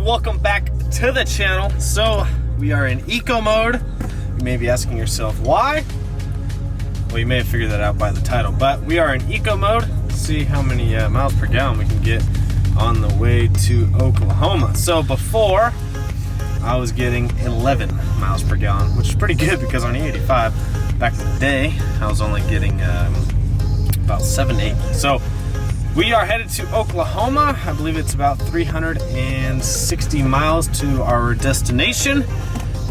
welcome back to the channel. So we are in eco mode. You may be asking yourself why. Well, you may have figured that out by the title, but we are in eco mode. Let's see how many miles per gallon we can get on the way to Oklahoma. So before, I was getting 11 miles per gallon, which is pretty good because on E85 back in the day, I was only getting about 7 to 8. So we are headed to Oklahoma. I believe it's about 360 miles to our destination.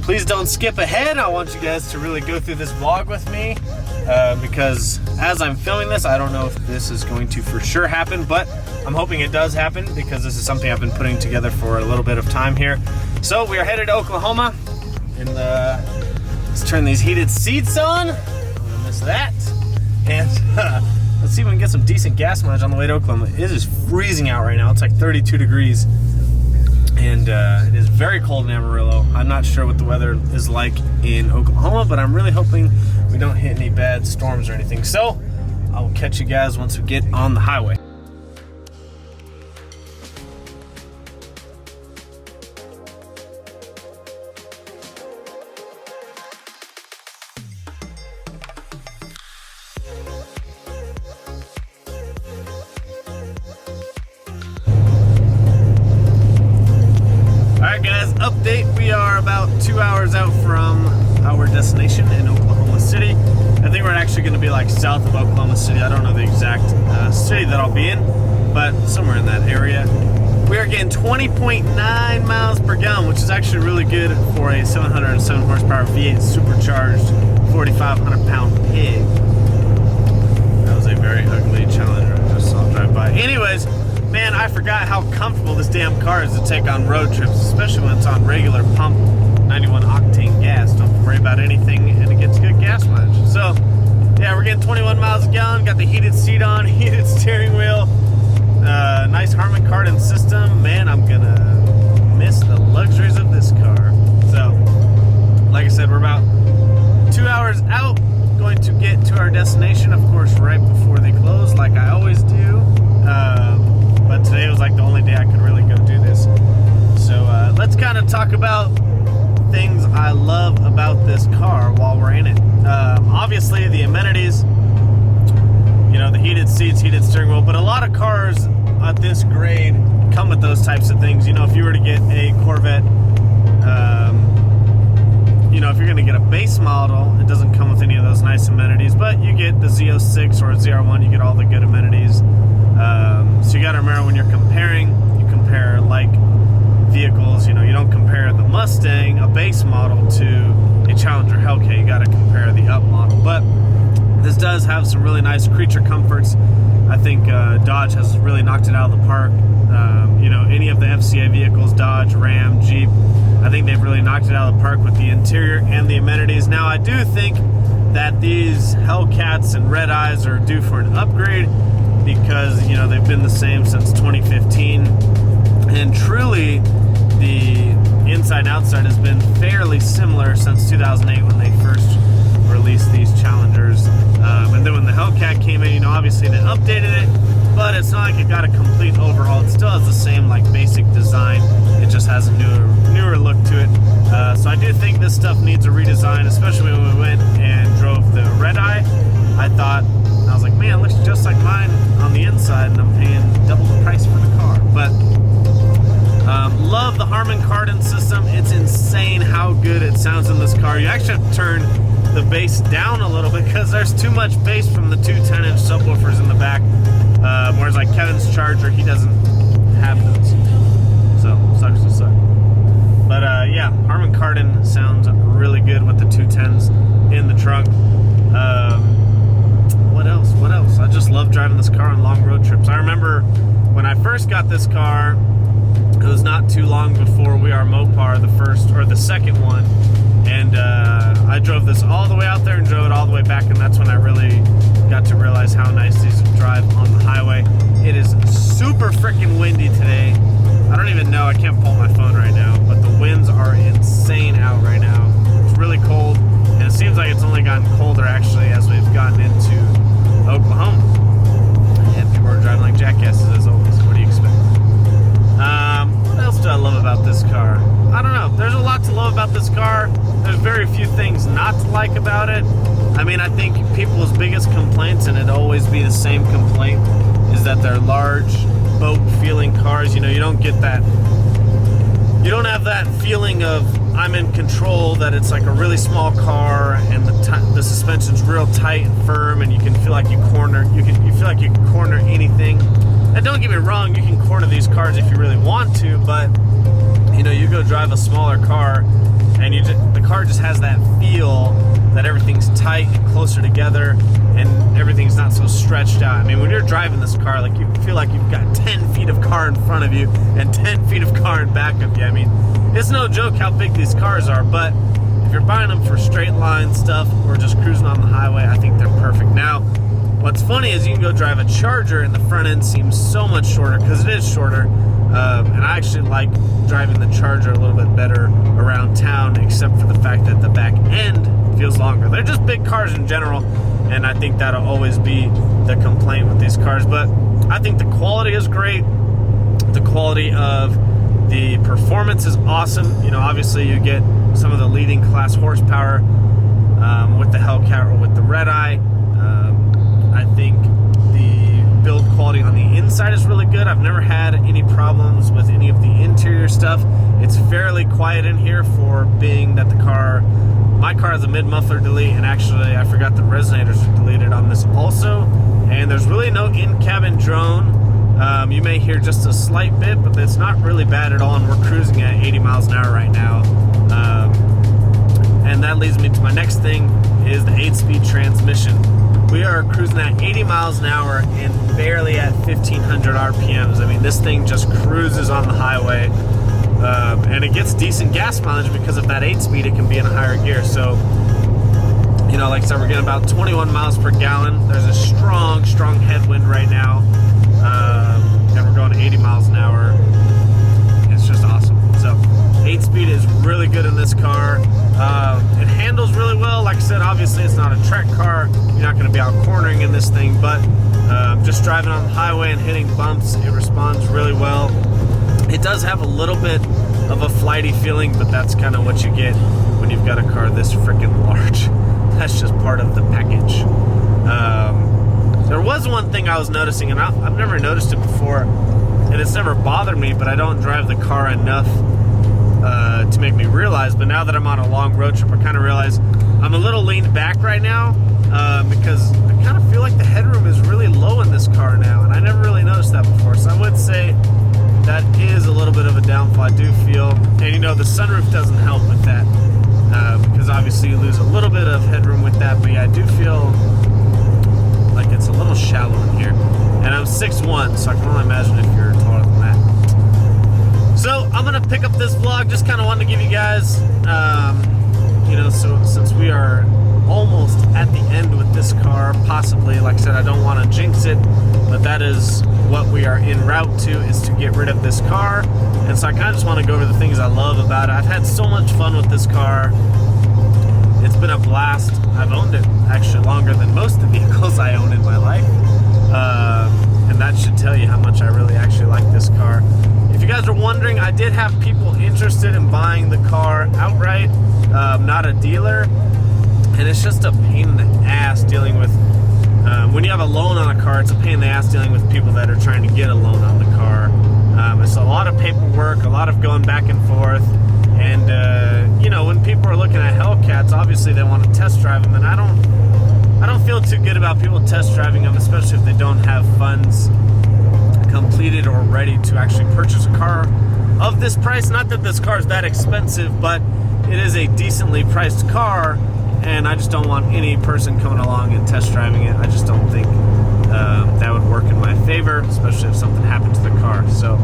Please don't skip ahead. I want you guys to really go through this vlog with me because as I'm filming this, I don't know if this is going to for sure happen, but I'm hoping it does happen because this is something I've been putting together for a little bit of time here. So we are headed to Oklahoma, and let's turn these heated seats on. I'm gonna miss that. And let's see if we can get some decent gas mileage on the way to Oklahoma. It is freezing out right now. It's like 32 degrees. And it is very cold in Amarillo. I'm not sure what the weather is like in Oklahoma, but I'm really hoping we don't hit any bad storms or anything. So I will catch you guys once we get on the highway. Alright guys, update. We are about 2 hours out from our destination in Oklahoma City. I think we're actually going to be like south of Oklahoma City. I don't know the exact city that I'll be in, but somewhere in that area. We are getting 20.9 miles per gallon, which is actually really good for a 707 horsepower V8 supercharged 4,500 pound pig. That was a very ugly Challenger I just saw drive by. Anyways, man, I forgot how comfortable this damn car is to take on road trips, especially when it's on regular pump 91 octane gas. Don't have to worry about anything, and it gets good gas mileage. So, yeah, we're getting 21 miles a gallon. Got the heated seat on, heated steering wheel, nice Harman Kardon system. Man, I'm gonna miss the luxuries of this car. So, like I said, we're about 2 hours out, going to get to our destination, of course, right before they close, like I always do. But today was like the only day I could really go do this. So let's kind of talk about things I love about this car while we're in it. Obviously the amenities, you know, the heated seats, heated steering wheel, but a lot of cars at this grade come with those types of things. You know, if you were to get a Corvette, you know, if you're going to get a base model, it doesn't come with any of those nice amenities, but you get the Z06 or a ZR1, you get all the good amenities. So you got to remember when you're comparing, you compare like vehicles. You know, you don't compare the Mustang, a base model, to a Challenger Hellcat. You got to compare the up model. But this does have some really nice creature comforts. I think Dodge has really knocked it out of the park. You know, any of the FCA vehicles, Dodge, Ram, Jeep, I think they've really knocked it out of the park with the interior and the amenities. Now, I do think that these Hellcats and Red Eyes are due for an upgrade because, you know, they've been the same since 2015. And truly, the inside and outside has been fairly similar since 2008 when they first released these Challengers. And then when the Hellcat came in, you know, obviously they updated it, but it's not like it got a complete overhaul. It still has the same like basic design. It just has a newer look to it. So I do think this stuff needs a redesign, especially when we went and drove the Red Eye. I was like, man, it looks just like mine on the inside, and I'm paying double the price for the car. But love the Harman Kardon system. It's insane how good it sounds in this car. You actually have to turn the bass down a little bit because there's too much bass from the two 10-inch subwoofers in the back. Whereas like Kevin's Charger, he doesn't have those. So, sucks to suck. But yeah, Harman Kardon sounds really good with the 210s in the trunk. What else? I just love driving this car on long road trips. I remember when I first got this car, it was not too long before We Are Mopar, the second one, and I drove this all the way out there and drove it all the way back, and that's when I really got to realize how nice these drive on the highway. It is super freaking windy today. I don't even know, I can't pull my phone right now, but the winds are insane out right now. It's really cold, and it seems like it's only gotten colder actually as we've gotten into Oklahoma. And people are driving like jackasses as always. What do you expect? What else do I love about this car? I don't know. There's a lot to love about this car. There's very few things not to like about it. I mean, I think people's biggest complaints, and it'd always be the same complaint, is that they're large, boat-feeling cars. You know, you don't get that. You don't have that feeling of I'm in control, that it's like a really small car and the suspension's real tight and firm, and you can feel like you feel like you can corner anything. And don't get me wrong, you can corner these cars if you really want to, but you know, you go drive a smaller car and the car just has that feel that everything's tight and closer together and everything's not so stretched out. I mean, when you're driving this car, like, you feel like you've got 10 feet of car in front of you and 10 feet of car in back of you. I mean, it's no joke how big these cars are, but if you're buying them for straight line stuff or just cruising on the highway, I think they're perfect. Now, what's funny is you can go drive a Charger and the front end seems so much shorter, because it is shorter. And I actually like driving the Charger a little bit better around town, except for the fact that the back end feels longer. They're just big cars in general, and I think that'll always be the complaint with these cars. But I think the quality is great. The quality of the performance is awesome. You know, obviously you get some of the leading class horsepower with the Hellcat or with the Red Eye. I think the build quality on the inside is really good. I've never had any problems with any of the interior stuff. It's fairly quiet in here for being that my car has a mid-muffler delete, and actually I forgot the resonators are deleted on this also. And there's really no in-cabin drone. You may hear just a slight bit, but it's not really bad at all, and we're cruising at 80 miles an hour right now. And that leads me to my next thing, is the 8-speed transmission. We are cruising at 80 miles an hour and barely at 1,500 RPMs. I mean, this thing just cruises on the highway. And it gets decent gas mileage because of that 8-speed. It can be in a higher gear. So, you know, like I said, we're getting about 21 miles per gallon. There's a strong headwind right now. And we're going 80 miles an hour. It's just awesome. So 8-speed is really good in this car. It handles really well. Like I said, obviously it's not a track car. You're not going to be out cornering in this thing, but just driving on the highway and hitting bumps, it responds really well. It does have a little bit of a flighty feeling, but that's kind of what you get when you've got a car this freaking large. That's just part of the package. There was one thing I was noticing, and I've never noticed it before, and it's never bothered me, but I don't drive the car enough to make me realize. But now that I'm on a long road trip, I kind of realize I'm a little leaned back right now because I kind of feel like the headroom is really low in this car now, and I never really noticed that before. So I would say that is a little bit of a downfall, I do feel. And you know, the sunroof doesn't help with that because obviously you lose a little bit of headroom with that. But yeah, I do feel like it's a little shallow in here. And I'm 6'1", so I can only imagine if you're taller than that. So I'm gonna pick up this vlog. Just kind of wanted to give you guys, you know, so since we are almost at the end with this car, possibly, like I said, I don't want to jinx it, but that is what we are en route to, is to get rid of this car. And so I kind of just want to go over the things I love about it. I've had so much fun with this car. It's been a blast. I've owned it actually longer than most of the vehicles I own in my life. And that should tell you how much I really actually like this car. If you guys are wondering, I did have people interested in buying the car outright, not a dealer. And it's just a pain in the ass dealing with, when you have a loan on a car, it's a pain in the ass dealing with people that are trying to get a loan on the car. It's a lot of paperwork, a lot of going back and forth. And, you know, when people are looking at Hellcats, obviously they want to test drive them. And I don't feel too good about people test driving them, especially if they don't have funds completed or ready to actually purchase a car of this price. Not that this car is that expensive, but it is a decently priced car, and I just don't want any person coming along and test driving it. I just don't think that would work in my favor, especially if something happened to the car. So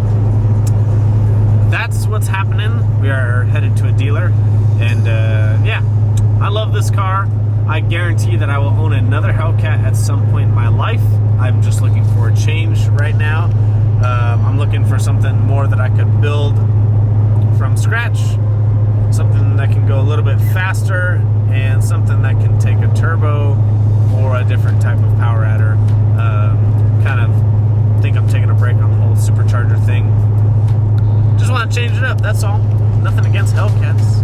that's what's happening. We are headed to a dealer, and yeah, I love this car. I guarantee that I will own another Hellcat at some point in my life. I'm just looking for a change right now. I'm looking for something more that I could build from scratch, something that can go a little bit faster, and something that can take a turbo or a different type of power adder. Kind of think I'm taking a break on the whole supercharger thing. Just want to that's all. Nothing against Hellcats.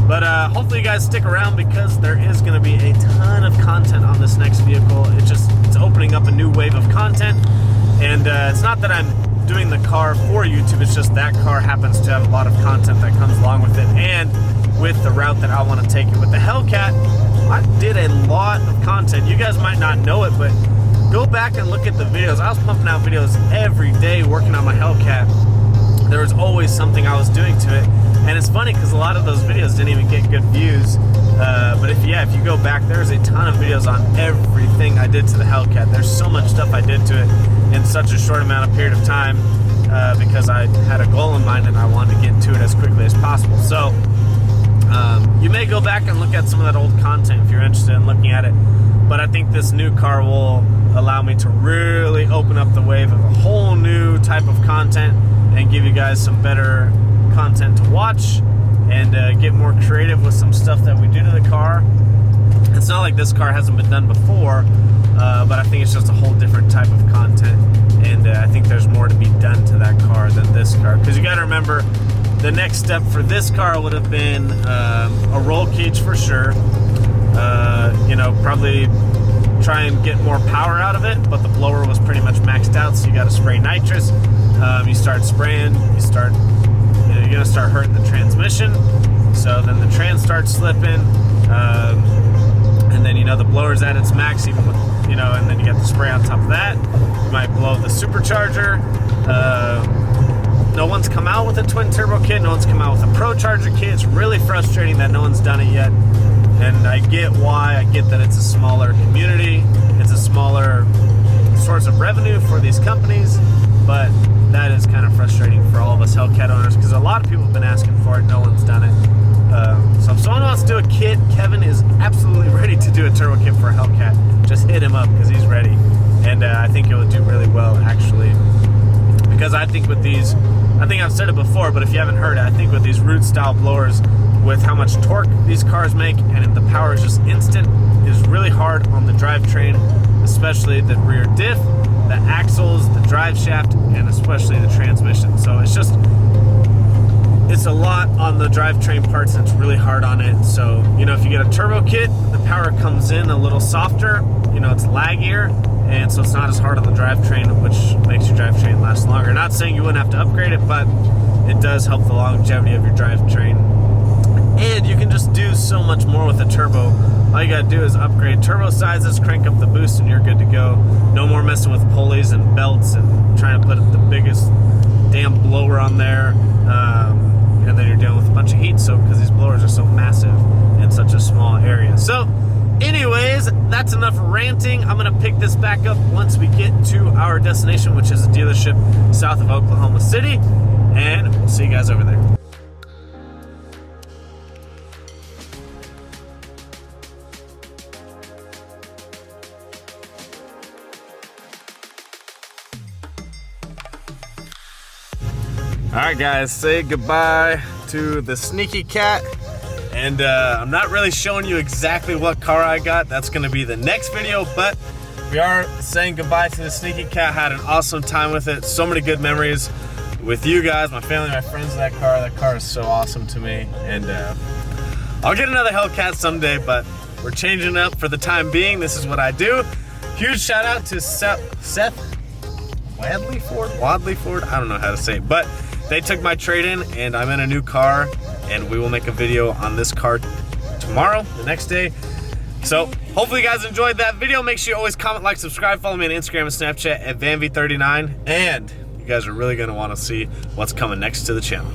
But hopefully you guys stick around, because there is going to be a ton of content on this next vehicle. It's opening up a new wave of content. And it's not that I'm doing the car for YouTube, it's just that car happens to have a lot of content that comes along with it, and with the route that I want to take it. With the Hellcat, I did a lot of content. You guys might not know it, but go back and look at the videos. I was pumping out videos every day working on my Hellcat. There was always something I was doing to it. And it's funny because a lot of those videos didn't even get good views. But if you go back, there's a ton of videos on everything I did to the Hellcat. There's so much stuff I did to it in such a short amount of period of time, because I had a goal in mind and I wanted to get to it as quickly as possible. So you may go back and look at some of that old content if you're interested in looking at it. But I think this new car will allow me to really open up the wave of a whole new type of content and give you guys some better content to watch, and get more creative with some stuff that we do to the car. It's not like this car hasn't been done before, but I think it's just a whole different type of content, and I think there's more to be done to that car than this car. Because you got to remember, the next step for this car would have been a roll cage for sure. Probably try and get more power out of it, but the blower was pretty much maxed out, so you got to spray nitrous. You start spraying, you're gonna start hurting the transmission, so then the trans starts slipping, and then the blower's at its max, even with, and then you got the spray on top of that. You might blow the supercharger. No one's come out with a twin turbo kit, no one's come out with a pro charger kit. It's really frustrating that no one's done it yet, and I get why. I get that it's a smaller community, it's a smaller source of revenue for these companies, but that is kind of frustrating for all of us Hellcat owners, because a lot of people have been asking for it, no one's done it. So if someone wants to do a kit, Kevin is absolutely ready to do a turbo kit for a Hellcat. Just hit him up, because he's ready, and I think it would do really well, actually, because I think with these, I think I've said it before, but if you haven't heard it, I think with these root style blowers, with how much torque these cars make, and the power is just instant, is really hard on the drivetrain, especially the rear diff, the axles, the drive shaft, and especially the transmission. So it's a lot on the drivetrain parts, and it's really hard on it. So, if you get a turbo kit, the power comes in a little softer, it's laggier, and so it's not as hard on the drivetrain, which makes your drivetrain last longer. Not saying you wouldn't have to upgrade it, but it does help the longevity of your drivetrain. And you can just do so much more with a turbo. All you gotta do is upgrade turbo sizes, crank up the boost, and you're good to go. No more messing with pulleys and belts and trying to put the biggest damn blower on there. And then you're dealing with a bunch of heat soak, because these blowers are so massive in such a small area. So anyways, that's enough ranting. I'm gonna pick this back up once we get to our destination, which is a dealership south of Oklahoma City, and we'll see you guys over there. Alright guys, say goodbye to the Sneaky Cat, and I'm not really showing you exactly what car I got. That's going to be the next video, but we are saying goodbye to the Sneaky Cat. Had an awesome time with it, so many good memories with you guys, my family, my friends. That car is so awesome to me, and I'll get another Hellcat someday, but we're changing it up for the time being. This is what I do. Huge shout out to Seth Wadley Ford, I don't know how to say it, but they took my trade-in, and I'm in a new car, and we will make a video on this car tomorrow, the next day. So hopefully you guys enjoyed that video. Make sure you always comment, like, subscribe, follow me on Instagram and Snapchat at VanV39, and you guys are really going to want to see what's coming next to the channel.